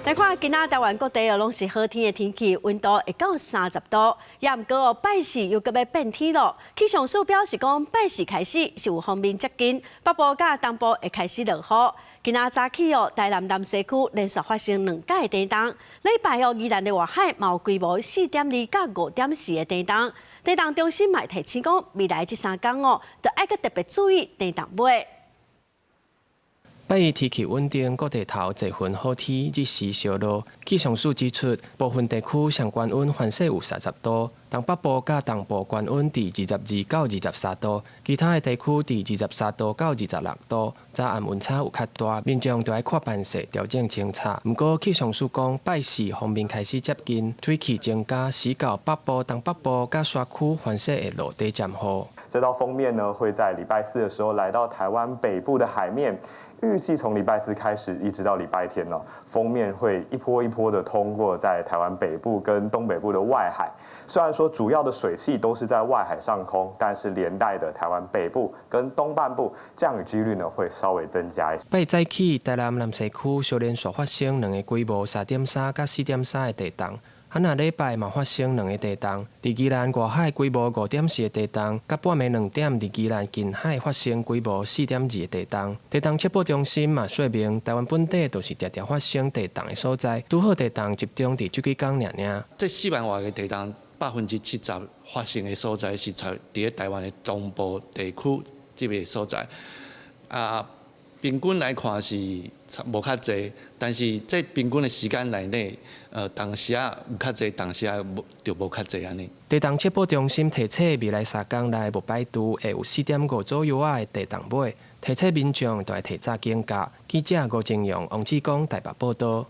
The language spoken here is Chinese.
来看今仔台湾各地拢是好天的天气，温度会到30度。也毋过拜四又搁要变天咯。气象署表示讲，拜四开始是有锋面接近，北部甲东部会开始落雨。今仔早起台南南西区连续发生2届地震。礼拜宜兰的外海嘛有规模4.2到5.4的地震。地震中心嘛提醒讲，未来这3天就爱搁特别注意地震尾。拜二天气稳定，各地头侪份好天，日时小落。气象署指出，部分地区上高温环视有30度，东北部甲东部高温伫22到23度，其他的地区伫23度到26度。早暗温差有较大，民众就要看办势调整清查。不过气象署讲，拜四锋面开始接近，水汽增加，时到北部、东北部甲山区环视会落地暂雨。这道锋面呢，会在礼拜4的时候来到台湾北部的海面。预计从礼拜4开始，一直到礼拜天呢，锋面会一波一波的通过在台湾北部跟东北部的外海。虽然说主要的水汽都是在外海上空，但是连带的台湾北部跟东半部降雨几率呢会稍微增加一些。拜早起，台南南西区小连续发生2个规模3.3到4.3的地震。那礼拜嘛发生2个地震，伫宜兰外海规模5.4的地震，甲半暝2点伫宜兰近海发生规模4.2的地震。地震测报中心嘛说明，台湾本地都是常常发生地震的所在，拄好地震集中伫这几天尔。这4万外个地震，70%发生的所在是在伫台湾的东部地区这个所在。平均来看是无较济，但是这平均的时间内，当时有较济，当时就无较济安尼。地震测报中心提测未来3天内无排除会有4.5左右的地震尾，提测民众都要提早警觉。记者吴正阳、王志光台北报道。